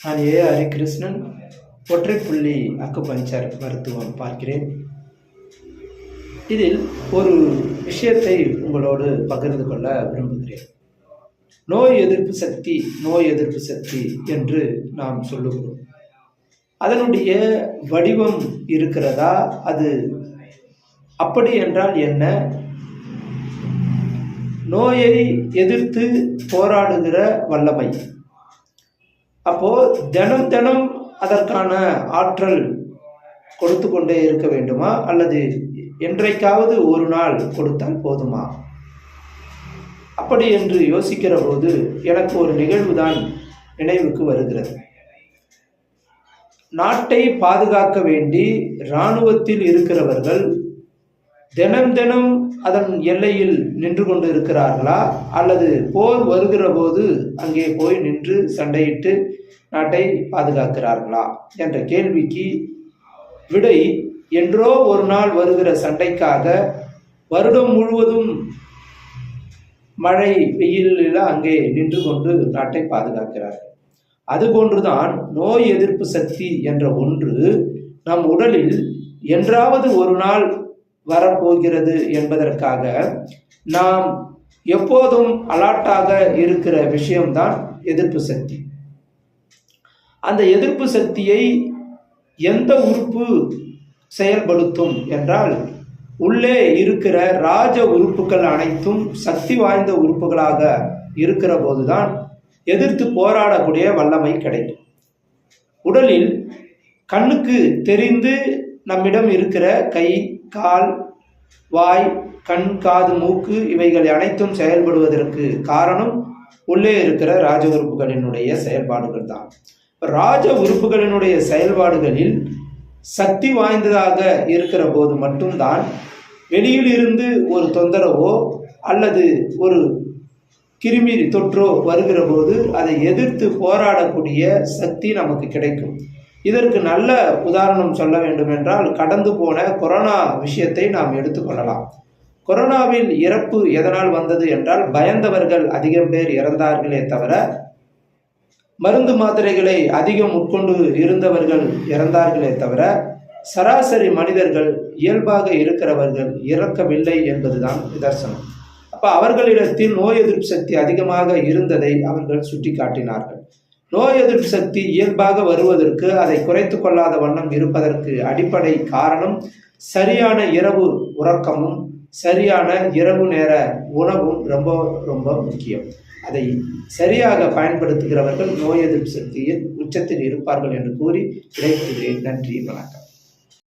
நான் ஹரிகிருஷ்ணன் ஒற்றைப்புள்ளி அக்குபஞ்சர் மருத்துவம் பார்க்கிறேன். இதில் ஒரு விஷயத்தை உங்களோடு பகிர்ந்து கொள்ள விரும்புகிறேன். நோய் எதிர்ப்பு சக்தி என்று நாம் சொல்லுகிறோம். அதனுடைய வடிவம் இருக்கிறதா? அது அப்படி என்றால் என்ன? நோயை எதிர்த்து போராடுகிற வல்லமை. அப்போ தினம் அதற்கான ஆற்றல் கொடுத்து கொண்டே இருக்க வேண்டுமா, அல்லது என்றைக்காவது ஒரு நாள் கொடுத்தால் போதுமா? அப்படி என்று யோசிக்கிற போது எனக்கு ஒரு நிகழ்வுதான் நினைவுக்கு வருகிறது. நாட்டை பாதுகாக்க வேண்டி இராணுவத்தில் இருக்கிறவர்கள் தினம் அதன் எல்லையில் நின்று கொண்டு இருக்கிறார்களா, அல்லது போர் வருகிற போது அங்கே போய் நின்று சண்டையிட்டு நாட்டை பாதுகாக்கிறார்களா என்ற கேள்விக்கு விடை, என்றோ ஒரு நாள் வருகிற சண்டைக்காக வருடம் முழுவதும் மழை வெயிலில் அங்கே நின்று கொண்டு நாட்டை பாதுகாக்கிறார்கள். அதுபோன்றுதான் நோய் எதிர்ப்பு சக்தி என்ற ஒன்று நம் உடலில் என்றாவது ஒரு நாள் வரப்போகிறது என்பதற்காக நாம் எப்போதும் அலர்ட்டாக இருக்கிற விஷயம்தான் எதிர்ப்பு சக்தி. அந்த எதிர்ப்பு சக்தியை எந்த உறுப்பு செயல்படுத்தும் என்றால், உள்ளே இருக்கிற ராஜ உறுப்புகள் அனைத்தும் சக்தி வாய்ந்த உறுப்புகளாக இருக்கிற போதுதான் எதிர்த்து போராடக்கூடிய வல்லமை கிடைக்கும். உடலில் கண்ணுக்கு தெரிந்து நம்மிடம் இருக்கிற கை, கால், வாய், கண், காது, மூக்கு இவைகள் அனைத்தும் செயல்படுவதற்கு காரணம் உள்ளே இருக்கிற ராஜ உறுப்புகளினுடைய செயல்பாடுகள் தான். ராஜ உறுப்புகளினுடைய செயல்பாடுகளில் சக்தி வாய்ந்ததாக இருக்கிற போது மட்டும்தான் வெளியில் இருந்து ஒரு தொந்தரவோ அல்லது ஒரு கிருமி தொற்றோ வருகிற போது அதை எதிர்த்து போராடக்கூடிய சக்தி நமக்கு கிடைக்கும். இதற்கு நல்ல உதாரணம் சொல்ல வேண்டும் என்றால், கடந்து போன கொரோனா விஷயத்தை நாம் எடுத்துக்கொள்ளலாம். கொரோனாவில் இறப்பு எதனால் வந்தது என்றால், பயந்தவர்கள் அதிகம் பேர் இறந்தார்களே தவிர, மருந்து மாத்திரைகளை அதிகம் உட்கொண்டு இருந்தவர்கள் இறந்தார்களே தவிர, சராசரி மனிதர்கள் இயல்பாக இருக்கிறவர்கள் இறக்கவில்லை என்பதுதான் நிதர்சனம். அப்போ அவர்களிடத்தில் நோய் எதிர்ப்பு சக்தி அதிகமாக இருந்ததை அவர்கள் சுட்டி காட்டினார்கள். நோய் எதிர்ப்பு சக்தி இயல்பாக வருவதற்கு, அதை குறைத்து கொள்ளாத வண்ணம் இருப்பதற்கு அடிப்படை காரணம் சரியான இரவு உறக்கமும் சரியான இரவு நேர உணவும் ரொம்ப முக்கியம். அதை சரியாக பயன்படுத்துகிறவர்கள் நோய் எதிர்ப்பு சக்தியில் உச்சத்தில் இருப்பார்கள் என்று கூறி விடைபெறுகிறேன். நன்றி, வணக்கம்.